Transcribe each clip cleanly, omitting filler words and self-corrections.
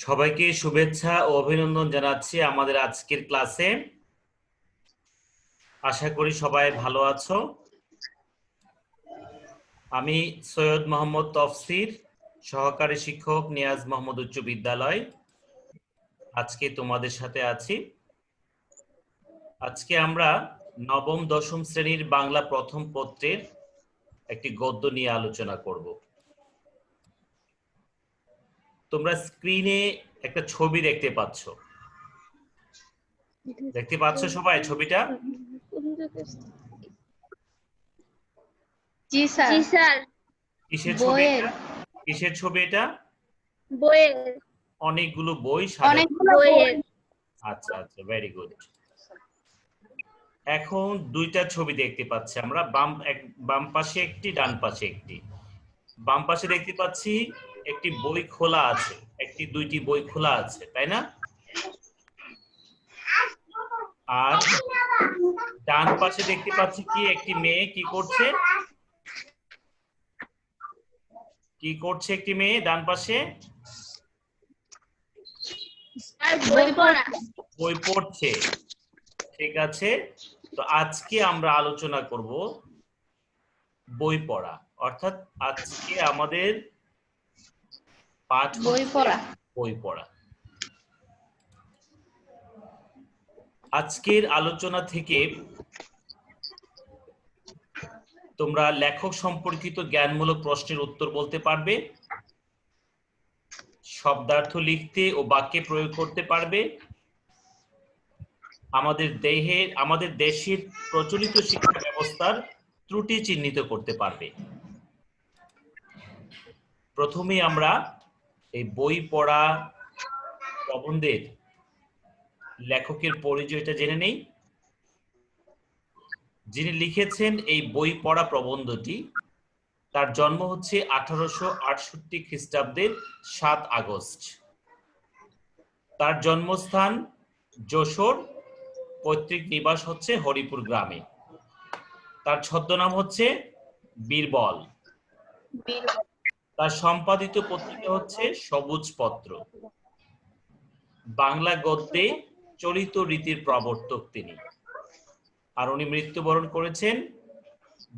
সবাইকে শুভেচ্ছা ও অভিনন্দন জানাচ্ছি আমাদের আজকের ক্লাসে। আশা করি সবাই ভালো আছো। আমি সৈয়দ মোহাম্মদ তফসির, সহকারী শিক্ষক, নিয়াজ মোহাম্মদ উচ্চ বিদ্যালয়, আজকে তোমাদের সাথে আছি। আজকে আমরা নবম দশম শ্রেণীর বাংলা প্রথম পত্রের একটি গদ্য নিয়ে আলোচনা করব। তোমরা স্ক্রিনে একটা ছবি দেখতে পাচ্ছ সবাই ছবিটা? জি স্যার। জি স্যার। কিসের ছবি এটা? কিসের ছবি এটা? বইয়ের। অনেকগুলো বই সাজানো। অনেকগুলো বইয়ের। আচ্ছা আচ্ছা, ভেরি গুড। এখন দুইটা ছবি দেখতে পাচ্ছি আমরা, বাম পাশে একটি, ডান পাশে একটি। বাম পাশে দেখতে পাচ্ছি একটি বই খোলা আছে, দুইটি বই খোলা আছে, তাই না? আর ডান পাশে দেখতে পাচ্ছি কি একটি মেয়ে কি করছে? একটি মেয়ে ডান পাশে বই পড়ছে। ঠিক আছে, তো আজকে আমরা আলোচনা করব বই পড়া, অর্থাৎ আজকে আমাদের পাঠ বই পড়া। আজকের আলোচনা থেকে তোমরা লেখক সম্পর্কিত জ্ঞানমূলক প্রশ্নের উত্তর বলতে পারবে, শব্দার্থ লিখতে ও বাক্যে প্রয়োগ করতে পারবে, আমাদের দেশের প্রচলিত শিক্ষা ব্যবস্থার ত্রুটি চিহ্নিত করতে পারবে। প্রথমে আমরা এই বই পড়া প্রবন্ধের লেখকের পরিচয়টা জেনে নেই। যিনি লিখেছেন এই বই পড়া প্রবন্ধটি, তার জন্ম হচ্ছে 1868 খ্রিস্টাব্দের 7 আগস্ট। তার জন্মস্থান যশোর, পৈতৃক নিবাস হচ্ছে হরিপুর গ্রামে। তার ছদ্মনাম হচ্ছে বীরবল। তার সম্পাদিত পত্রিকা হচ্ছে সবুজ পত্র। বাংলা গদ্যে চলিত রীতির প্রবর্তক তিনি। আর উনি মৃত্যুবরণ করেছেন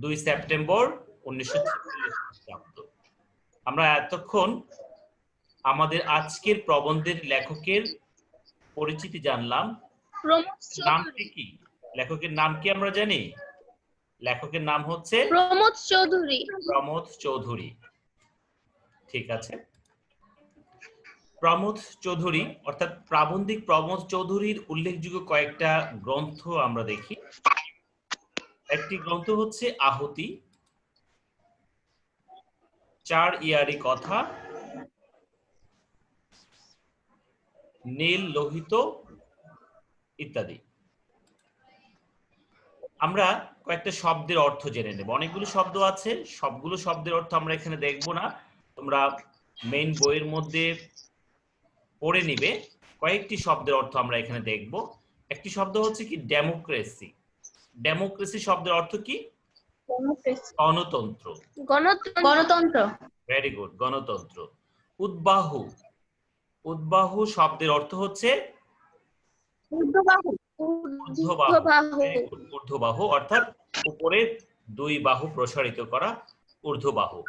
2 সেপ্টেম্বর 1946 খ্রিস্টাব্দ। আমরা এতক্ষণ আমাদের আজকের প্রবন্ধের লেখকের পরিচিতি জানলাম। নামটি কি? লেখকের নাম কি আমরা জানি? লেখকের নাম হচ্ছে প্রমথ চৌধুরী। ঠিক আছে, প্রমথ চৌধুরী অর্থাৎ প্রাবন্ধিক প্রমথ চৌধুরীর উল্লেখযোগ্য কয়েকটা গ্রন্থ আমরা দেখি। একটি গ্রন্থ হচ্ছে আহুতি, 4 ইয়ারি কথা, নীল লোহিত ইত্যাদি। আমরা কয়েকটা শব্দের অর্থ জেনে নেব। অনেকগুলো শব্দ আছে, সবগুলো শব্দের অর্থ আমরা এখানে দেখব না, তোমরা মেইন বইয়ের মধ্যে পড়ে নিবে। কয়েকটি শব্দের অর্থ আমরা এখানে দেখব। একটি শব্দ হচ্ছে কি ডেমোক্রেসি। ডেমোক্রেসি শব্দের অর্থ কি? গণতন্ত্র। গণতন্ত্র। ভেরি গুড, গণতন্ত্র। উদ্বাহু। উদ্বাহু শব্দের অর্থ হচ্ছে ঊর্ধ্ববাহু, অর্থাৎ উপরে 2 বাহু প্রসারিত করা, ঊর্ধ্ববাহু।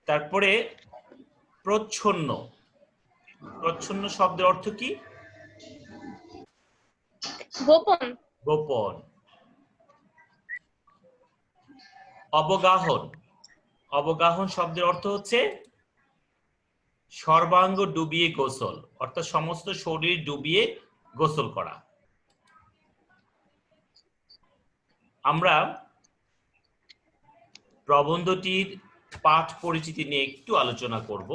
তারপরে প্রচ্ছন্ন। প্রচ্ছন্ন শব্দের অর্থ কি? গোপন। গোপন। অবগাহন। অবগাহন শব্দের অর্থ হচ্ছে সর্বাঙ্গ ডুবিয়ে গোসল, অর্থাৎ সমস্ত শরীর ডুবিয়ে গোসল করা। আমরা প্রবন্ধটির পাঠ পরিচিতি নিয়ে একটু আলোচনা করব।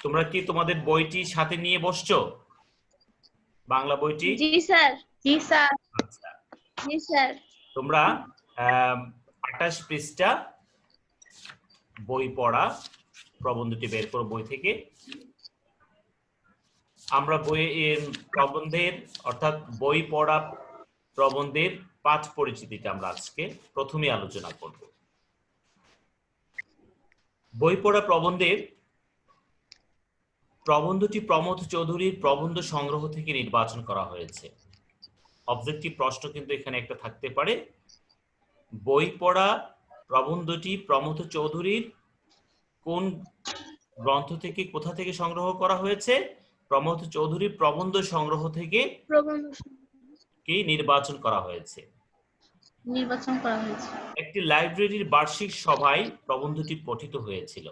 তোমরা কি তোমাদের বইটি সাথে নিয়ে বসছো? বাংলা বইটি? জি স্যার। জি স্যার। আচ্ছা, জি স্যার। তোমরা 28 পৃষ্ঠা বই পড়া প্রবন্ধটি বের করো বই থেকে। আমরা প্রবন্ধের অর্থাৎ বই পড়া প্রবন্ধের পাঠ পরিচিতিটা আমরা আজকে প্রথমে আলোচনা করব। বই পড়া প্রবন্ধের প্রবন্ধটি প্রমথ চৌধুরীর প্রবন্ধ সংগ্রহ থেকে নির্বাচন করা হয়েছে। অবজেক্টিভ প্রশ্ন কিন্তু এখানে একটা থাকতে পারে। বই পড়া প্রবন্ধটি প্রমথ চৌধুরীর কোন গ্রন্থ থেকে, কোথা থেকে সংগ্রহ করা হয়েছে? প্রমথ চৌধুরীর প্রবন্ধ সংগ্রহ থেকে কি নির্বাচন করা হয়েছে। একটি লাইব্রেরির বার্ষিক সভায় প্রবন্ধটি পঠিত হয়েছিল।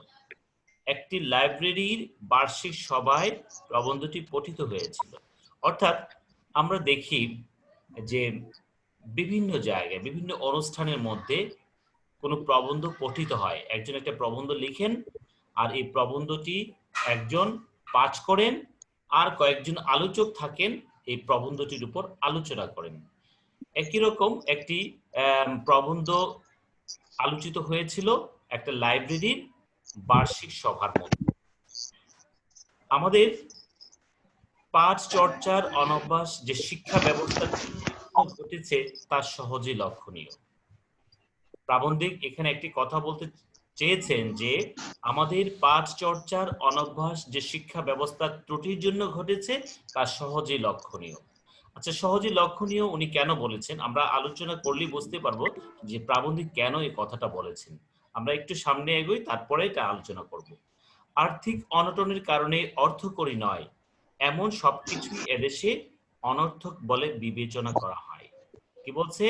একটি লাইব্রেরির বার্ষিক সভায় প্রবন্ধটি পঠিত হয়েছিল। অর্থাৎ আমরা দেখি যে বিভিন্ন জায়গায় বিভিন্ন অনুষ্ঠানের মধ্যে কোনো প্রবন্ধ পঠিত হয়, একজন একটা প্রবন্ধ লিখেন আর এই প্রবন্ধটি একজন পাঠ করেন আর কয়েকজন আলোচক থাকেন এই প্রবন্ধটির উপর আলোচনা করেন। একই রকম একটি প্রবন্ধ আলোচিত হয়েছিল একটা লাইব্রেরির বার্ষিক সভার মধ্যে। আমাদের পাঠ চর্চার অনভ্যাস যে শিক্ষা ব্যবস্থা ঘটেছে তা সহজেই লক্ষণীয়। প্রাবন্ধিক এখানে একটি কথা বলতে চেয়েছেন যে আমাদের পাঠ চর্চার অনভ্যাস যে শিক্ষা ব্যবস্থার ত্রুটির জন্য ঘটেছে তা সহজেই লক্ষণীয়। আচ্ছা, সহজেই লক্ষণীয় উনি কেন বলেছেন আমরা আলোচনা করলেই বুঝতে পারবো যে প্রাবন্ধিক কেন এই কথাটা বলেছেন। আমরা একটু সামনে এগোই, তারপরে এটা আলোচনা করব। আর্থিক অনটনের কারণে অর্থকরী নয় এমন সবকিছুই এদেশে অনর্থক বলে বিবেচনা করা হয়। কি বলছে?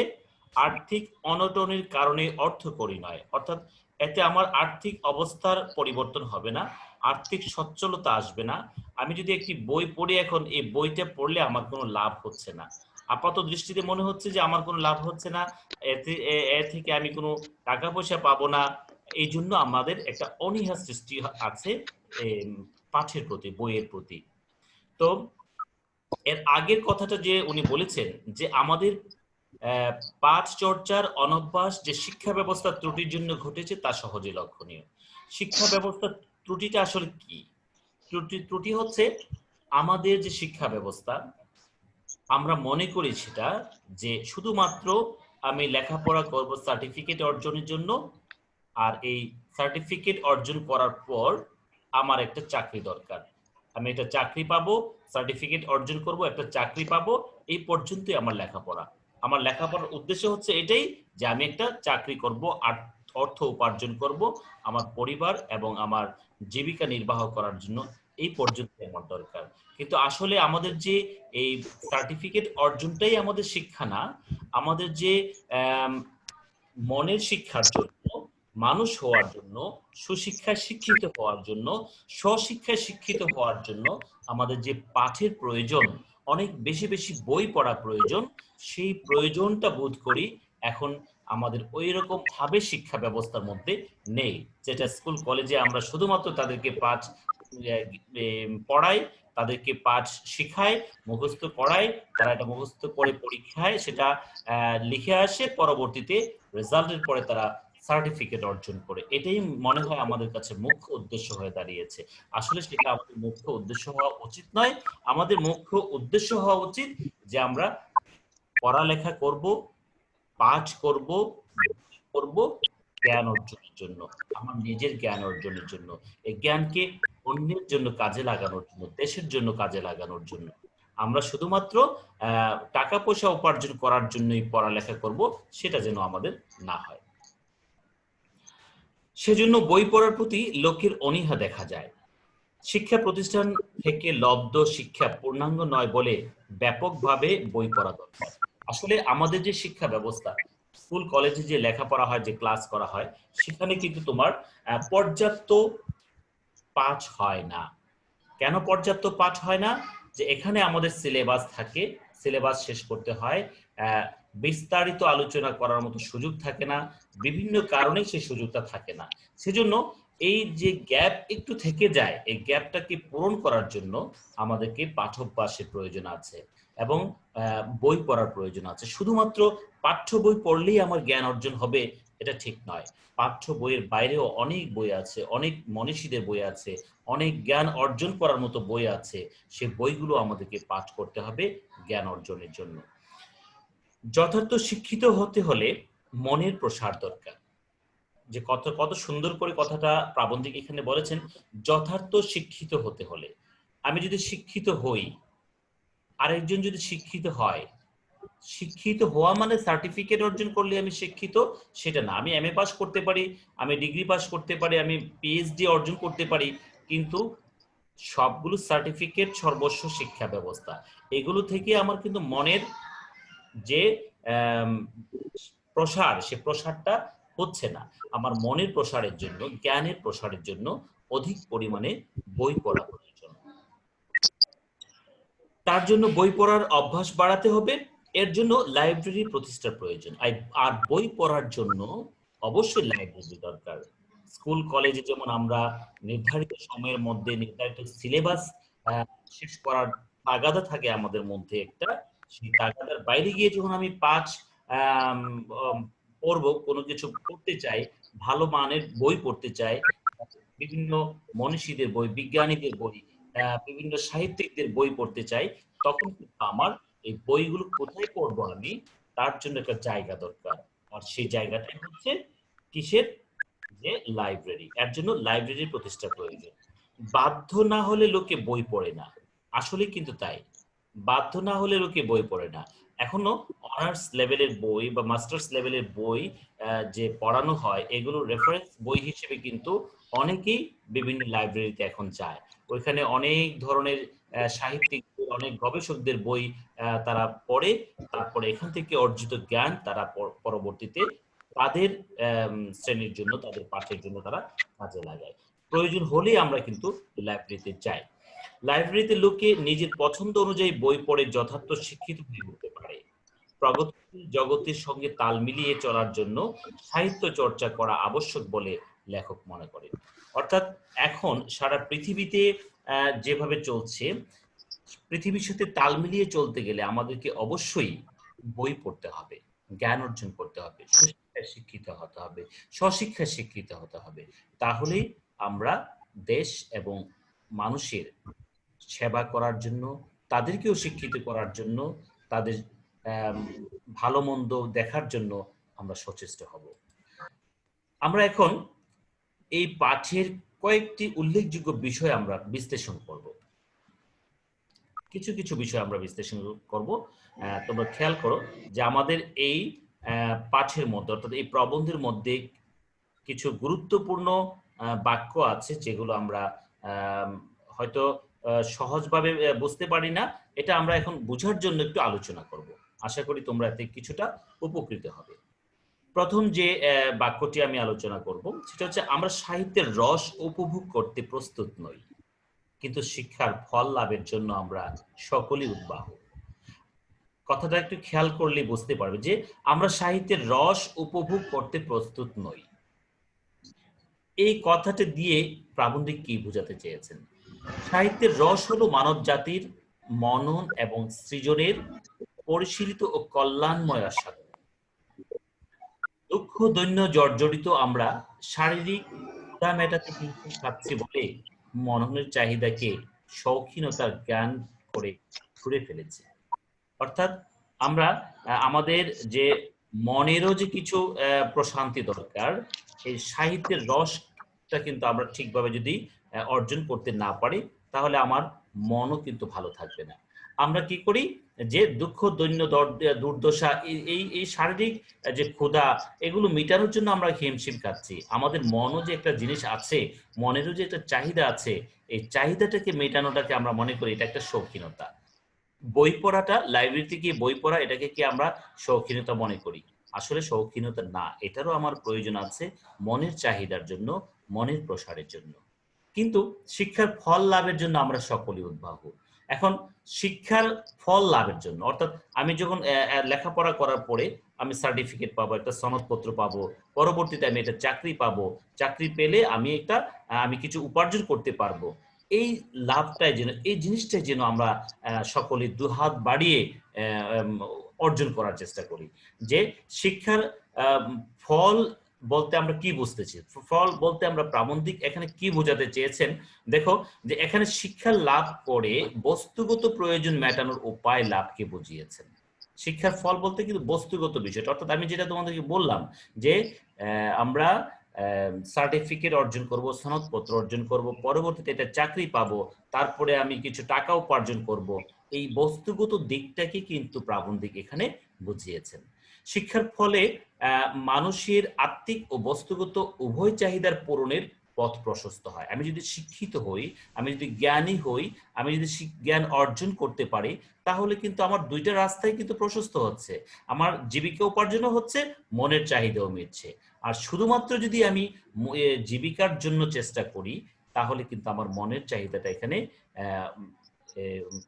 আর্থিক অনটনের কারণে অর্থকরী নয়, অর্থাৎ এতে আমার আর্থিক অবস্থার পরিবর্তন হবে না, আর্থিক সচ্ছলতা আসবে না। আমি যদি একটি বই পড়ি, এখন এই বইটা পড়লে আমার কোনো লাভ হচ্ছে না, আপাত দৃষ্টিতে মনে হচ্ছে যে আমার কোনো লাভ হচ্ছে না, এর থেকে আমি কোনো টাকা পয়সা পাবো না, এই জন্য আমাদের একটা অনীহা সৃষ্টি আছে পাঠের প্রতি, বইয়ের প্রতি। তো এর আগের কথাটা যে উনি বলেছেন যে আমাদের পাঠ চর্চার অনভ্যাস যে শিক্ষা ব্যবস্থার ত্রুটির জন্য ঘটেছে তা সহজে লক্ষণীয়। শিক্ষা ব্যবস্থার ত্রুটিটা আসলে কি? ত্রুটি হচ্ছে আমাদের যে শিক্ষা ব্যবস্থা, আমরা মনে করি সেটা যে শুধুমাত্র আমি লেখাপড়া করব সার্টিফিকেট অর্জনের জন্য, আর এই সার্টিফিকেট অর্জন করার পর আমার একটা চাকরি দরকার, আমি একটা চাকরি পাবো, সার্টিফিকেট অর্জন করব, একটা চাকরি পাবো, এই পর্যন্তই আমার লেখাপড়া। আমার লেখাপড়ার উদ্দেশ্য হচ্ছে এটাই যে আমি একটা চাকরি করব আর অর্থ উপার্জন করব আমার পরিবার এবং আমার জীবিকা নির্বাহ করার জন্য, এই পর্যন্ত আমার দরকার। কিন্তু আসলে আমাদের যে এই সার্টিফিকেট অর্জনটাই আমাদের শিক্ষা না, আমাদের যে মনের শিক্ষার জন্য, মানুষ হওয়ার জন্য, সুশিক্ষায় শিক্ষিত হওয়ার জন্য, স্বশিক্ষায় শিক্ষিত হওয়ার জন্য আমাদের যে পাঠের প্রয়োজন, অনেক বেশি বেশি বই পড়া প্রয়োজন, সেই প্রয়োজনটা বোধ করি এখন আমাদের ওই রকম ভাবে শিক্ষা ব্যবস্থার মধ্যে নেই, যেটা স্কুল কলেজে আমরা শুধুমাত্র তাদেরকে পাঠ পড়াই, তাদেরকে পাঠ শিখায়, মুখস্থ করায়, তারা এটা মুখস্থ করে পরীক্ষায় সেটা লিখে আসে, পরবর্তীতে রেজাল্টের পরে তারা সার্টিফিকেট অর্জন করে। এটাই মনে হয় আমাদের কাছে মুখ্য উদ্দেশ্য হয়ে দাঁড়িয়েছে। আসলে সেটা আমাদের মুখ্য উদ্দেশ্য হওয়া উচিত নয়। আমাদের মুখ্য উদ্দেশ্য হওয়া উচিত যে আমরা পড়ালেখা করব, পাঠ করব, করব জ্ঞান অর্জনের জন্য, আমার নিজের জ্ঞান অর্জনের জন্য, এই জ্ঞানকে অন্যের জন্য কাজে লাগানোর জন্য, দেশের জন্য কাজে লাগানোর জন্য। আমরা শুধুমাত্র টাকা পয়সা উপার্জন করার জন্যই পড়ালেখা করব, সেটা যেন আমাদের না হয়। সেজন্য বই পড়ার প্রতি লোকের অনীহা দেখা যায়। শিক্ষা প্রতিষ্ঠান থেকে লব্ধ শিক্ষা পূর্ণাঙ্গ নয় বলে ব্যাপকভাবে বই পড়া দরকার। আসলে আমাদের যে শিক্ষা ব্যবস্থা, স্কুল কলেজে যে লেখাপড়া হয়, যে ক্লাস করা হয়, সেখানে কিন্তু তোমার পর্যাপ্ত পাঠ হয় না। কেন পর্যাপ্ত পাঠ হয় না? যে এখানে আমাদের সিলেবাস থাকে, সিলেবাস শেষ করতে হয়, বিস্তারিত আলোচনা করার মতো সুযোগ থাকে না, বিভিন্ন কারণে সেই সুযোগটা থাকে না। সেজন্য এই যে গ্যাপ একটু থেকে যায়, এই গ্যাপটাকে পূরণ করার জন্য আমাদেরকে পাঠ্যাভ্যাসের প্রয়োজন আছে এবং বই পড়ার প্রয়োজন আছে। শুধুমাত্র পাঠ্য বই পড়লেই আমার জ্ঞান অর্জন হবে এটা ঠিক নয়। পাঠ্য বইয়ের বাইরেও অনেক বই আছে, অনেক মনীষীদের বই আছে, অনেক জ্ঞান অর্জন করার মতো বই আছে, সে বইগুলো আমাদেরকে পাঠ করতে হবে জ্ঞান অর্জনের জন্য। যথার্থ শিক্ষিত হতে হলে মনের প্রসার দরকার। যে কত কত সুন্দর করে কথাটা প্রাবন্ধিক এখানে বলেছেন, যথার্থ শিক্ষিত হতে হলে। আমি যদি শিক্ষিত হই, আরেকজন যদি শিক্ষিত হয়, শিক্ষিত হওয়া মানে সার্টিফিকেট অর্জন করলে আমি শিক্ষিত সেটা না। আমি এমএ পাস করতে পারি, আমি ডিগ্রি পাস করতে পারি, আমি পিএইচডি অর্জন করতে পারি, কিন্তু সবগুলো সার্টিফিকেট সর্বস্ব শিক্ষা ব্যবস্থা, এগুলো থেকে আমার কিন্তু মনের যে আম, প্রসার, সে প্রসারটা হচ্ছে না। আমার মনের প্রসারের জন্য, জ্ঞানের প্রসারের জন্য অধিক পরিমাণে বই পড়া প্রয়োজন। তার জন্য বই পড়ার অভ্যাস বাড়াতে হবে। এর জন্য লাইব্রেরি প্রতিষ্ঠার প্রয়োজন। আর বই পড়ার জন্য অবশ্যই লাইব্রেরি দরকার। স্কুল কলেজে যেমন আমরা নির্ধারিত সময়ের মধ্যে নির্ধারিত সিলেবাস শেষ করার তাগাদা থাকে আমাদের মধ্যে একটা, সেই তাগাদার বাইরে গিয়ে যখন আমি পাঁচ পড়বো, কোনো কিছু পড়তে চাই, ভালো মানের বই পড়তে চাই, বিভিন্ন মনীষীদের বই, বিজ্ঞানীদের বই, বিভিন্ন সাহিত্যিকদের বই পড়তে চাই, তখন কিন্তু আমার এই বইগুলো কোথায় পড়বো আমি, তার জন্য একটা জায়গা দরকার। আর সেই জায়গাটাই হচ্ছে কিসের, যে লাইব্রেরি। এর জন্য লাইব্রেরির প্রতিষ্ঠা প্রয়োজন। বাধ্য না হলে লোকে বই পড়ে না, আসলে কিন্তু তাই। বাধ্য না হলে লোকে বই পড়ে না। এখনো অনার্স লেভেলের বই বা মাস্টার্স লেভেলের বই যে পড়ানো হয়, এগুলো রেফারেন্স বই হিসেবে কিন্তু অনেকেই বিভিন্ন লাইব্রেরিতে এখন যায়। ওইখানে অনেক ধরনের সাহিত্যিক, অনেক গবেষকদের বই তারা পড়ে, তারপরে এখান থেকে অর্জিত জ্ঞান তারা পরবর্তীতে তাদের শ্রেণীর জন্য, তাদের পাঠের জন্য তারা কাজে লাগায়। প্রয়োজন হলেই আমরা কিন্তু লাইব্রেরিতে যাই। লাইব্রেরিতে লোকে নিজের পছন্দ অনুযায়ী বই পড়ে যথার্থ শিক্ষিত হয়ে উঠতে পারে। প্রগতিশীল জগতের সঙ্গে তাল মিলিয়ে চলার জন্য সাহিত্য চর্চা করা আবশ্যক বলে লেখক মনে করেন। অর্থাৎ এখন সারা পৃথিবীতে যেভাবে চলছে, পৃথিবীর সাথে তাল মিলিয়ে চলতে গেলে আমাদেরকে অবশ্যই বই পড়তে হবে, জ্ঞান অর্জন করতে হবে, সুশিক্ষায় শিক্ষিত হতে হবে, স্বশিক্ষায় শিক্ষিত হতে হবে। তাহলেই আমরা দেশ এবং মানুষের সেবা করার জন্য, তাদেরকেও শিক্ষিত করার জন্য, তাদের আম, ভালো মন্দ দেখার জন্য আমরা সচেষ্ট হব। আমরা এখন এই পাঠের কয়েকটি উল্লেখযোগ্য বিষয় আমরা বিশ্লেষণ করব। কিছু কিছু বিষয় আমরা বিশ্লেষণ করব। তোমরা খেয়াল করো যে আমাদের এই পাঠের মধ্যে, অর্থাৎ এই প্রবন্ধের মধ্যে কিছু গুরুত্বপূর্ণ বাক্য আছে যেগুলো আমরা হয়তো সহজভাবে বুঝতে পারি না। এটা আমরা এখন বোঝার জন্য একটু আলোচনা করব। আশা করি তোমরা এতে কিছুটা উপকৃত হবে। প্রথম যে বাক্যটি আমি আলোচনা করব সেটা হচ্ছে, আমরা সাহিত্যের রস উপভোগ করতে প্রস্তুত নই, কিন্তু শিক্ষার ফল লাভের জন্য আমরা সকলেই উদ্বাহী। কথাটা একটু খেয়াল করলে বুঝতে পারবে যে আমরা সাহিত্যের রস উপভোগ করতে প্রস্তুত নই। এই কথাটা দিয়ে প্রাবন্ধিক কি বোঝাতে চেয়েছেন? সাহিত্যের রস হলো মানব জাতির মনন এবং সৃজনের পরিশীলিত ও কল্যাণময় আশা। দুঃখ দৈন্য জর্জরিত আমরা শারীরিক ক্ষুধা মেটাতে হিমশিম খাচ্ছি বলে মননের চাহিদাকে শৌখিনতার জ্ঞান করে ছুঁড়ে ফেলেছি। অর্থাৎ আমরা আমাদের যে মনেরও যে কিছু প্রশান্তি দরকার, এই সাহিত্যের রসটা কিন্তু আমরা ঠিকভাবে যদি অর্জন করতে না পারি, তাহলে আমার মনও কিন্তু ভালো থাকবে না। আমরা কি করি যে দুঃখ দৈন্য দুর্দশা, এই এই শারীরিক যে ক্ষুধা, এগুলো মেটানোর জন্য আমরা হিমশিম খাচ্ছি। আমাদের মনও যে একটা জিনিস আছে, মনেরও যে একটা চাহিদা আছে, এই চাহিদাটাকে মেটানোটাকে আমরা মনে করি এটা একটা শৌখিনতা। বই পড়াটা, লাইব্রেরিতে গিয়ে বই পড়া, এটাকে কি আমরা শৌখিনতা মনে করি? আসলে শৌখিনতা না, এটারও আমার প্রয়োজন আছে মনের চাহিদার জন্য, মনের প্রসারের জন্য। কিন্তু শিক্ষার ফল লাভের জন্য আমরা সকলেই উদ্বাহু। এখন শিক্ষার ফল লাভের জন্য, অর্থাৎ আমি যখন লেখাপড়া করার পরে আমি সার্টিফিকেট পাবো, একটা সনদপত্র পাবো, পরবর্তীতে আমি একটা চাকরি পাবো, চাকরি পেলে আমি একটা আমি কিছু উপার্জন করতে পারবো। এই লাভটাই যেন, এই জিনিসটাই যেন আমরা সকলে দুহাত বাড়িয়ে অর্জন করার চেষ্টা করি। যে শিক্ষার ফল বলতে আমরা কি বুঝতেছি, ফল বলতে আমরা প্রাবন্ধিক এখানে কি বোঝাতে চেয়েছেন? দেখো যে এখানে শিক্ষা লাভ করে বস্তুগত প্রয়োজন মেটানোর উপায় লাভকে বুঝিয়েছেন। শিক্ষার ফল বলতে কিন্তু বস্তুগত বিষয়টা, অর্থাৎ আমি যেটা তোমাদেরকে বললাম যে আমরা সার্টিফিকেট অর্জন করব, সনদপত্র অর্জন করব, পরবর্তীতে এটা চাকরি পাবো, তারপরে আমি কিছু টাকা উপার্জন করব, এই বস্তুগত দিকটাকে কিন্তু প্রাবন্ধিক এখানে বুঝিয়েছেন। শিক্ষার ফলে মানুষের আত্মিক ও বস্তুগত উভয় চাহিদার পূরণের পথ প্রশস্ত হয়। আমি যদি শিক্ষিত হই, আমি যদি জ্ঞানী হই, আমি যদি জ্ঞান অর্জন করতে পারি, তাহলে কিন্তু আমার দুইটা রাস্তাই কিন্তু প্রশস্ত হচ্ছে। আমার জীবিকা উপার্জনও হচ্ছে, মনের চাহিদাও মিটছে। আর শুধুমাত্র যদি আমি জীবিকার জন্য চেষ্টা করি, তাহলে কিন্তু আমার মনের চাহিদাটা এখানে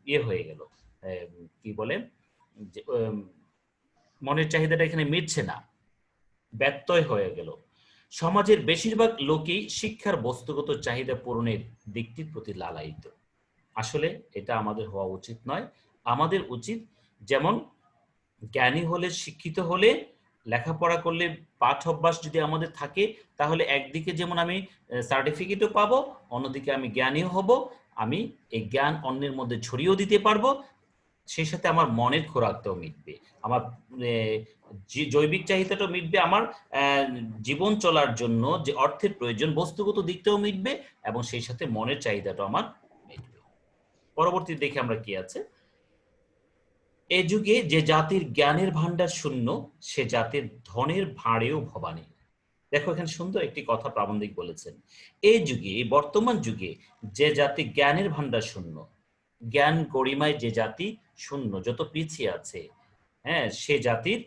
ইয়ে হয়ে গেল, কি বলে, যে মনের চাহিদাটা এখানে মিটছে না, ব্যত্যয় হয়ে গেল। সমাজের বেশিরভাগ লোকই শিক্ষার বস্তুগত চাহিদা পূরণের দিকটির প্রতি লালায়িত। আসলে এটা আমাদের হওয়া উচিত নয়। আমাদের উচিত, যেমন জ্ঞানী হলে, শিক্ষিত হলে, লেখাপড়া করলে, পাঠ অভ্যাস যদি আমাদের থাকে, তাহলে একদিকে যেমন আমি সার্টিফিকেটও পাবো, অন্যদিকে আমি জ্ঞানীও হব, আমি এই জ্ঞান অন্যের মধ্যে ছড়িয়েও দিতে পারবো, সেই সাথে আমার মনের খোরাকটাও মিটবে, আমার জৈবিক চাহিদাটাও মিটবে, আমার জীবন চলার জন্য যে অর্থের প্রয়োজন বস্তুগত দিকটাও মিটবে, এবং সেই সাথে মনের চাহিদাটাও আমার মিটবে। পরবর্তী দেখে আমরা কি আছে, এ যুগে যে জাতির জ্ঞানের ভান্ডার শূন্য, সে জাতির ধনের ভাঁড়েও ভবানী। দেখো এখানে সুন্দর একটি কথা প্রাবন্ধিক বলেছেন। এই যুগে, এই বর্তমান যুগে যে জাতি জ্ঞানের ভান্ডার শূন্য, জ্ঞান গরিমায় যে জাতি শূন্য, যত পিছিয়ে আছে, হ্যাঁ, সে জাতির,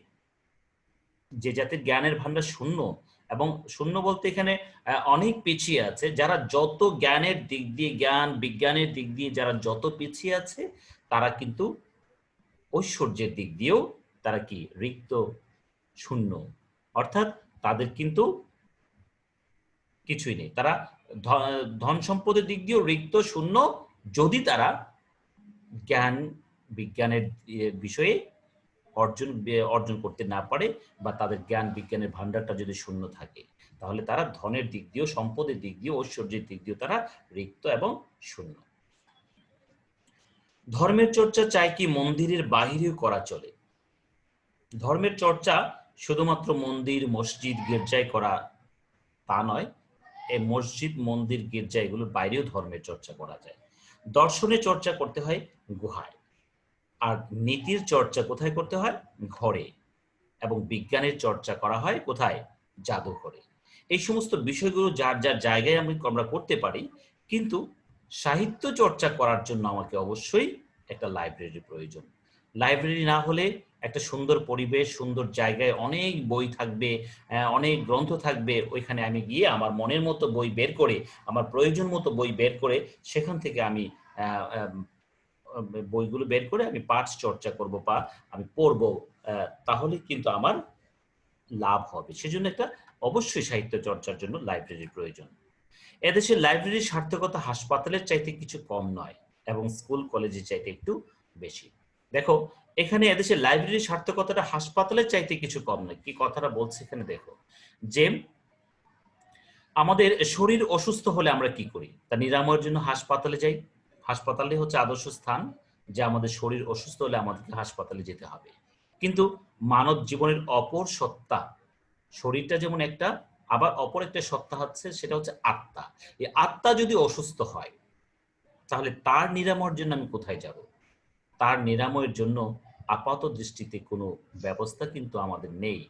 যে জাতির জ্ঞানের ভান্ডার শূন্য, এবং শূন্য বলতে এখানে অনেক পিছিয়ে আছে, যারা যত জ্ঞানের দিক দিয়ে, জ্ঞান বিজ্ঞানের দিক দিয়ে যারা যত পিছিয়ে আছে, তারা কিন্তু ঐশ্বর্যের দিক দিয়েও তারা কি রিক্ত, শূন্য, অর্থাৎ তাদের কিন্তু কিছুই নেই, তারা ধন সম্পদের দিক দিয়েও রিক্ত, শূন্য, যদি তারা জ্ঞান বিজ্ঞানের বিষয়ে অর্জন করতে না পারে, বা তাদের জ্ঞান বিজ্ঞানের ভান্ডারটা যদি শূন্য থাকে, তাহলে তারা ধনের দিক দিয়েও, সম্পদের দিক দিয়েও, ঐশ্বর্যের দিক দিয়েও তারা রিক্ত এবং শূন্য। ধর্মের চর্চা চাই কি মন্দিরের বাহিরেও করা চলে। ধর্মের চর্চা শুধুমাত্র মন্দির, মসজিদ, গির্জায় করা তা নয়, এই মসজিদ, মন্দির, গির্জা এগুলোর বাইরেও ধর্মের চর্চা করা যায়। দর্শনের চর্চা করতে হয় গুহায়, আর নীতির চর্চা কোথায় করতে হয়? ঘরে। এবং বিজ্ঞানের চর্চা করা হয় কোথায়? জাদুঘরে। এই সমস্ত বিষয়গুলো যার যার জায়গায় আমরা করতে পারি, কিন্তু সাহিত্য চর্চা করার জন্য আমাকে অবশ্যই একটা লাইব্রেরির প্রয়োজন। লাইব্রেরি না হলে একটা সুন্দর পরিবেশ, সুন্দর জায়গায় অনেক বই থাকবে, অনেক গ্রন্থ থাকবে, ওইখানে আমি গিয়ে আমার মনের মতো বই বের করে, আমার প্রয়োজন মতো বই বের করে, সেখান থেকে আমি বইগুলো বের করে আমি পাঠ চর্চা করব বা আমি পড়ব, তাহলে কিন্তু আমার লাভ হবে। সেজন্য একটা অবশ্যই সাহিত্য চর্চার জন্য লাইব্রেরির প্রয়োজন। এদেশের লাইব্রেরির সার্থকতা হাসপাতালের চাইতে কিছু কম নয়, এবং স্কুল কলেজের চাইতে একটু বেশি। দেখো এখানে এদেশের লাইব্রেরির সার্থকতাটা হাসপাতালের চাইতে কিছু কম নয়, কি কথাটা বলছে এখানে দেখো, যে আমাদের শরীর অসুস্থ হলে আমরা কি করি? তা নিরাময়ের জন্য হাসপাতালে যাই। হাসপাতালে হচ্ছে আদর্শ স্থান, যে আমাদের শরীর অসুস্থ হলে আমাদেরকে হাসপাতালে যেতে হবে। কিন্তু মানব জীবনের অপর সত্তা, শরীরটা যেমন একটা, আবার অপর একটা সত্তা হচ্ছে, সেটা হচ্ছে আত্মা। এই আত্মা যদি অসুস্থ হয়, তাহলে তার নিরাময়ের জন্য আমি কোথায় যাব? তার নিরাময়ের জন্য আপাত দৃষ্টিতে কোনো ব্যবস্থা কিন্তু আমাদের নেই।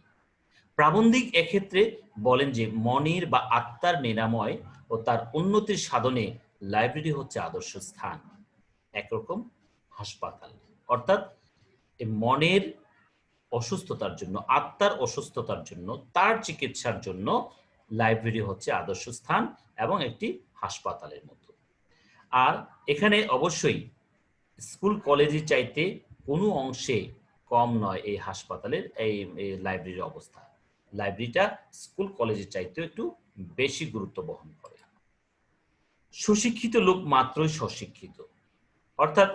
প্রাবন্ধিক এক্ষেত্রে বলেন যে মনের বা আত্মার নিরাময় ও তার উন্নতির সাধনে লাইব্রেরি হচ্ছে আদর্শ স্থান, একরকম হাসপাতাল। অর্থাৎ মনের অসুস্থতার জন্য, আত্মার অসুস্থতার জন্য, তার চিকিৎসার জন্য লাইব্রেরি হচ্ছে আদর্শ স্থান এবং একটি হাসপাতালের মতো। আর এখানে অবশ্যই স্কুল কলেজের চাইতে কোনো অংশে কম নয় এই হাসপাতালের, এই লাইব্রেরির অবস্থা। লাইব্রেরিটা স্কুল কলেজের চাইতেও একটু বেশি গুরুত্ব বহন করে। সুশিক্ষিত লোক মাত্রই স্বশিক্ষিত, অর্থাৎ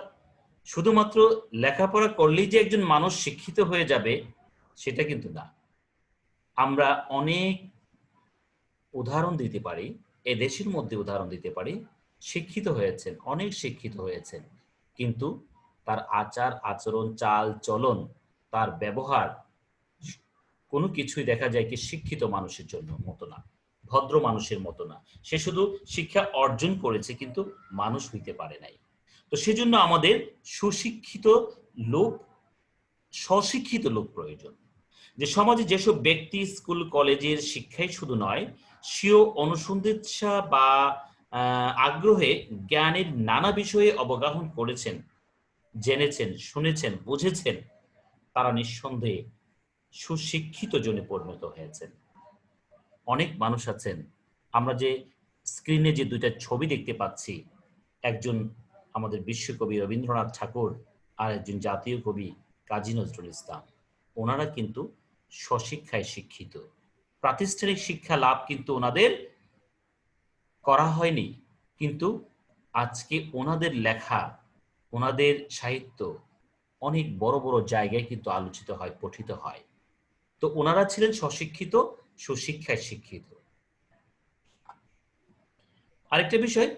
শুধুমাত্র লেখাপড়া করলেই যে একজন মানুষ শিক্ষিত হয়ে যাবে সেটা কিন্তু না। আমরা অনেক উদাহরণ দিতে পারি, এ দেশের মধ্যে উদাহরণ দিতে পারি, শিক্ষিত হয়েছেন, অনেক শিক্ষিত হয়েছেন, কিন্তু তার আচার আচরণ, চাল চলন, তার ব্যবহার, কোনো কিছুই দেখা যায় কি শিক্ষিত মানুষের জন্য মতো না, ভদ্র মানুষের মতো না, সে শুধু শিক্ষা অর্জন করেছে কিন্তু মানুষ হইতে পারে নাই। তো সেজন্য আমাদের সুশিক্ষিত লোক, স্বশিক্ষিত লোক প্রয়োজন। যে সমাজে যেসব ব্যক্তি স্কুল কলেজের শিক্ষাই শুধু নয়, স্বীয় অনুসন্ধিৎসা বা আগ্রহে জ্ঞানের নানা বিষয়ে অবগাহন করেছেন, জেনেছেন, শুনেছেন, বুঝেছেন, তারা নিঃসন্দেহে সুশিক্ষিত জনে পরিণত হয়েছেন। অনেক মানুষ আছেন, আমরা যে স্ক্রিনে যে দুইটা ছবি দেখতে পাচ্ছি, একজন আমাদের বিশ্বকবি রবীন্দ্রনাথ ঠাকুর আর একজন জাতীয় কবি কাজী নজরুল ইসলাম। ওনারা কিন্তু স্বশিক্ষায় শিক্ষিত। প্রাতিষ্ঠানিক শিক্ষা লাভ কিন্তু ওনাদের করা হয়নি, কিন্তু আজকে ওনাদের লেখা, ওনাদের সাহিত্য অনেক বড় বড় জায়গায় কিন্তু আলোচিত হয়, পঠিত হয়। তো ওনারা ছিলেন স্বশিক্ষিত, সুশিক্ষায় শিক্ষিত। আরেকটা বিষয়,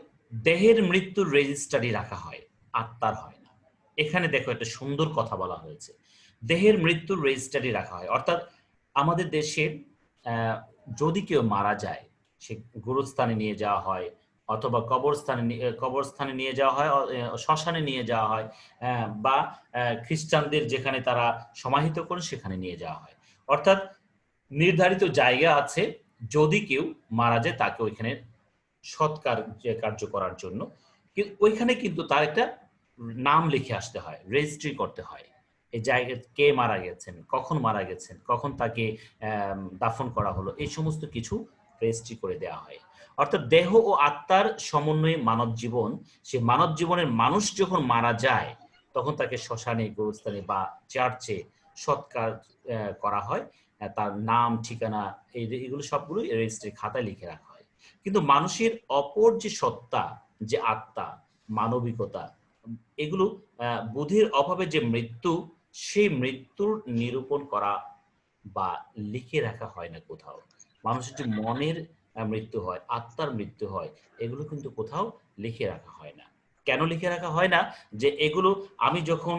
দেহের মৃত্যুর রেজিস্ট্রারি রাখা হয়, আত্মার হয় না। এখানে দেখো একটা সুন্দর কথা বলা হয়েছে, দেহের মৃত্যুর রেজিস্ট্রারি রাখা হয়। অর্থাৎ আমাদের দেশের যদি কেউ মারা যায়, সে গুরুস্থানে নিয়ে যাওয়া হয়, অথবা কবরস্থানে নিয়ে যাওয়া হয়, শ্মশানে নিয়ে যাওয়া হয়, বা খ্রিস্টানদের যেখানে তারা সমাহিত করে সেখানে নিয়ে যাওয়া হয়। অর্থাৎ নির্ধারিত জায়গা আছে, যদি কেউ মারা যায় তাকে ওইখানে সৎকার যে কার্য করার জন্য, ওইখানে কিন্তু তার একটা নাম লিখে আসতে হয়, রেজিস্ট্রি করতে হয়। এই জায়গায় কে মারা গেছেন, কখন মারা গেছেন, কখন তাকে দাফন করা হলো, এই সমস্ত কিছু রেজিস্ট্রি করে দেওয়া হয়। অর্থাৎ দেহ ও আত্মার সমন্বয়ে মানব জীবন, সে মানব জীবনের মানুষ যখন মারা যায় তখন তাকে শ্মশানে, গোরস্থানে বা চার্চে সৎকার করা হয়। তার নাম, ঠিকানা, এইগুলো সবগুলো রেজিস্ট্রি খাতায় লিখে রাখা হয়। কিন্তু মানুষের অপর যে সত্তা, যে আত্মা, মানবিকতা, এগুলো বুদ্ধির অভাবে যে মৃত্যু, সেই মৃত্যুর নিরূপণ করা বা লিখে রাখা হয় না কোথাও। মানুষের যে মনের মৃত্যু হয়, আত্মার মৃত্যু হয়, এগুলো কিন্তু কোথাও লিখে রাখা হয় না। কেন লিখে রাখা হয় না? যে এগুলো আমি যখন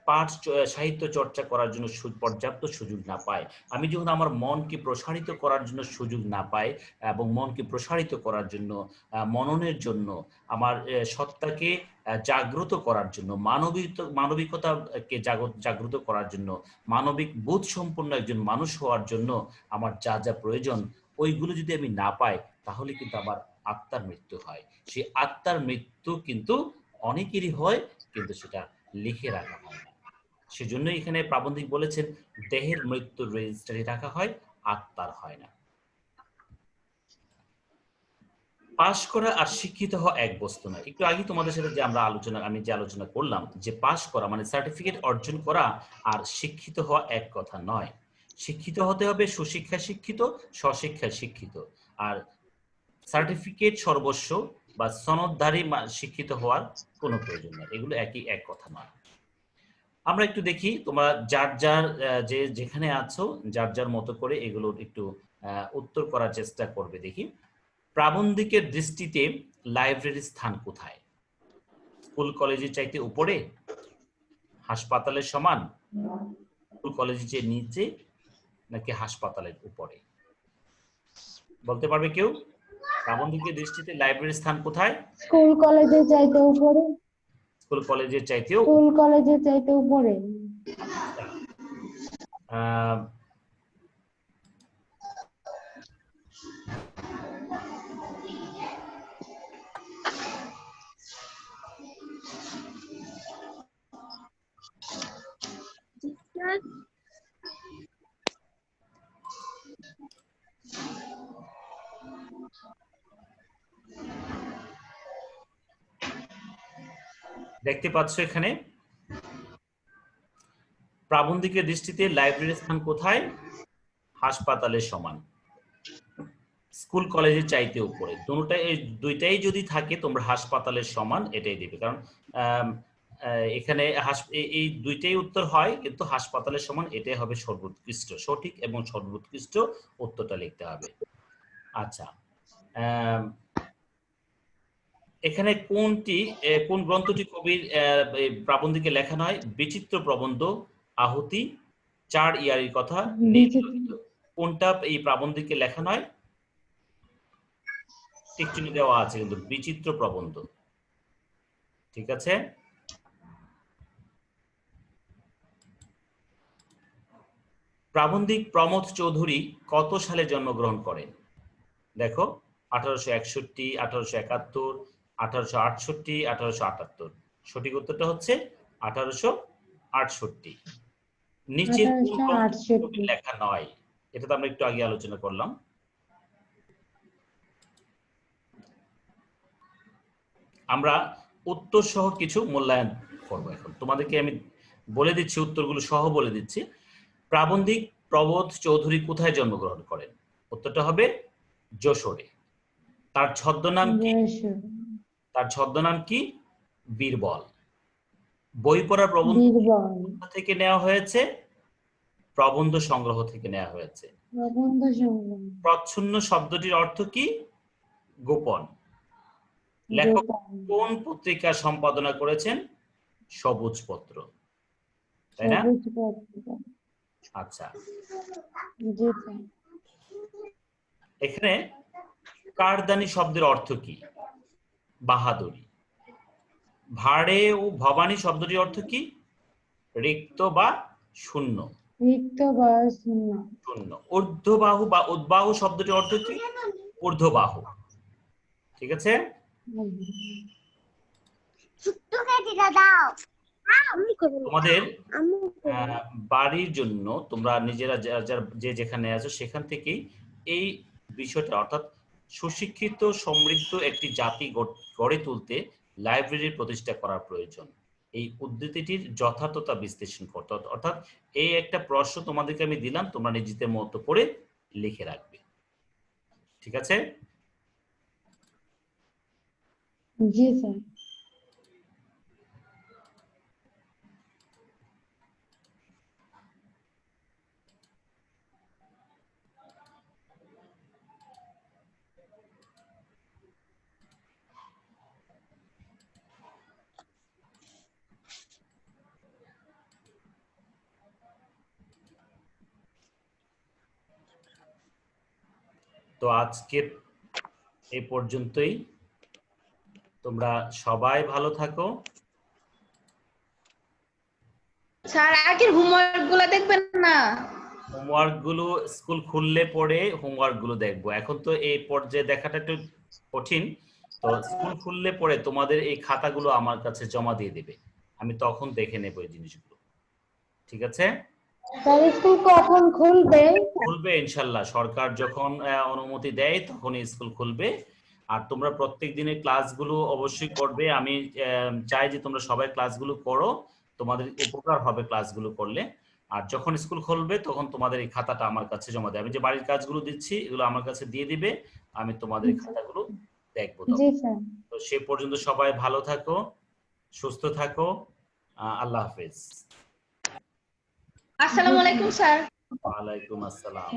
পাঠ সাহিত্য চর্চা করার জন্য পর্যাপ্ত সুযোগ না পাই, আমি যখন আমার মনকে প্রসারিত করার জন্য সুযোগ না পাই, এবং মনকে প্রসারিত করার জন্য, মননের জন্য, আমার সত্তাকে জাগ্রত করার জন্য, মানবিকতাকে জাগ্রত করার জন্য, মানবিক বোধ সম্পন্ন একজন মানুষ হওয়ার জন্য আমার যা যা প্রয়োজন, ওইগুলো যদি আমি না পাই, তাহলে কিন্তু আমার আত্মার মৃত্যু হয়। সেই আত্মার মৃত্যু কিন্তু অনেকেরই হয়, কিন্তু সেটা লিখে রাখা হয় না। সেজন্য এখানে প্রাবন্ধিক বলেছেন, দেহের মৃত্যুর রেজিস্ট্রারি রাখা হয়, আত্মার হয় না। পাশ করা আর শিক্ষিত হওয়া এক বস্তু নয়। একটু আগে তোমাদের সাথে যে আমি যে আলোচনা করলাম, যে পাশ করা মানে সার্টিফিকেট অর্জন করা আর শিক্ষিত হওয়া এক কথা নয়। শিক্ষিত হতে হবে সুশিক্ষায় শিক্ষিত, স্বশিক্ষায় শিক্ষিত। আর সার্টিফিকেট সর্বস্ব বা সনদধারী শিক্ষিত হওয়ার কোনো প্রয়োজন নেই, এগুলো এক কথা নয়। আমরা একটু দেখি, তোমরা যার যার যে যেখানে আছো যার যার মতো করে এগুলো একটু উত্তর করার চেষ্টা করবে। দেখি, প্রাবন্ধিকের দৃষ্টিতে লাইব্রেরির স্থান কোথায়? স্কুল কলেজের চাইতে উপরে, হাসপাতালের সমান, স্কুল কলেজের চেয়ে নিচে, নাকি হাসপাতালের উপরে? বলতে পারবে কেউ? প্রাবন্ধিকের দৃষ্টিতে লাইব্রেরির স্থান কোথায়? স্কুল কলেজের চাইতে উপরে। স্কুল কলেজের চাইতেও স্কুল কলেজের চাইতে উপরে। আহ, স্যার দেখতে পাচ্ছ এখানে, প্রাবন্ধিকের দৃষ্টিতে লাইব্রেরির স্থান কোথায়? হাসপাতালের সমান, স্কুল কলেজের চাইতে উপরে। দুইটাই যদি থাকে, তোমরা হাসপাতালের সমান এটাই দিবে, কারণ এখানে এই দুইটাই উত্তর হয়, কিন্তু হাসপাতালের সমান এটাই হবে সর্বোৎকৃষ্ট, সঠিক এবং সর্বোৎকৃষ্ট উত্তরটা লিখতে হবে। আচ্ছা, এখানে কোন গ্রন্থটি কবির প্রাবন্ধিকে লেখা নয়? বিচিত্র প্রবন্ধ, আহুতি, 4 ইয়ারির কথা, নীললোহিত। কোনটা এই প্রাবন্ধিকে লেখা নয়? টিকটিনি দেওয়া আছে কিন্তু বিচিত্র প্রবন্ধ। ঠিক আছে, প্রাবন্ধিক প্রমথ চৌধুরী কত সালে জন্মগ্রহণ করেন? দেখো 1861, 1871, 1868, 1878। সঠিক উত্তরটা হচ্ছে 1868। নিচের কোন গ্রন্থটি 1868। লেখা নয়? এটা তো আমরা একটু আগে আলোচনা করলাম। আমরা উত্তর সহ কিছু মূল্যায়ন করবো। এখন তোমাদেরকে আমি বলে দিচ্ছি, উত্তরগুলো সহ বলে দিচ্ছি। প্রাবন্ধিক প্রবোধ চৌধুরী কোথায় জন্মগ্রহণ করেন? উত্তরটা হবে যশোরে। তার ছদ্মনাম কি? তার ছদ্মনাম কি? বীরবল। বই পড়া প্রবন্ধ বীরবল। থেকে নেওয়া হয়েছে, প্রবন্ধ সংগ্রহ থেকে নেওয়া হয়েছে। প্রবন্ধ সংগ্রহ। প্রচ্ছন্ন শব্দটির অর্থ কি? গোপন। লেখক কোন পত্রিকা সম্পাদনা করেছেন? সবুজ পত্র, তাই না? সবুজ পত্র। আচ্ছা, জি স্যার। এখানে কারদানি শব্দের অর্থ কি? বাহাদুরি। ভাড়ে ও ভবানী শব্দটির অর্থ কি? রিক্ত বা শূন্য। রিক্ত বা শূন্য। শূন্য। ঊর্ধ্ববাহু বা উদ্বাহু শব্দটির অর্থ কি? ঊর্ধ্ববাহু। ঠিক আছে, তোমাদের বাড়ির জন্য তোমরা নিজেরা যে যেখানে আছো সেখান থেকেই এই বিষয়টা, অর্থাৎ সুশিক্ষিত সমৃদ্ধ একটি জাতি গড়ে তুলতে লাইব্রেরির প্রতিষ্ঠা করার প্রয়োজন। এই উদ্ধৃতিটির যথার্থতা বিশ্লেষণ করতে, অর্থাৎ এই একটা প্রশ্ন তোমাদেরকে আমি দিলাম, তোমরা নিজেদের মতো করে লিখে রাখবে। ঠিক আছে, জি স্যার। তো আজকে এই পর্যন্তই। তোমরা সবাই ভালো থাকো। স্যার আগের হোমওয়ার্ক গুলো দেখবেন না? হোমওয়ার্ক গুলো স্কুল খুললে পরে হোমওয়ার্ক গুলো দেখবো। এখন তো এই পর্যায়ে দেখাটা একটু কঠিন। তো স্কুল খুললে পরে তোমাদের এই খাতাগুলো আমার কাছে জমা দিয়ে দিবে, আমি তখন দেখে নেবো এই জিনিসগুলো। ঠিক আছে, স্যার স্কুল কখন খুলবে? খুলবে ইনশাল্লাহ, সরকার যখন অনুমতি দেয় তখনই স্কুল খুলবে। আর তোমরা প্রত্যেক দিনের ক্লাসগুলো অবশ্যই করবে। আমি চাই যে তোমরা সবাই ক্লাসগুলো করো, তোমাদের উপকার হবে ক্লাসগুলো করলে। আর যখন স্কুল খুলবে তখন তোমাদের এই খাতাটা আমার কাছে জমা দেবে। আমি যে বাড়ির কাজগুলো দিচ্ছি এগুলো আমার কাছে দিয়ে দিবে, আমি তোমাদের এই খাতাগুলো দেখবো তখন। জি স্যার। তো সে পর্যন্ত সবাই ভালো থাকো, সুস্থ থাকো। আল্লাহ হাফেজ। আসসালামু আলাইকুম স্যার। ওয়ালাইকুম আসসালাম।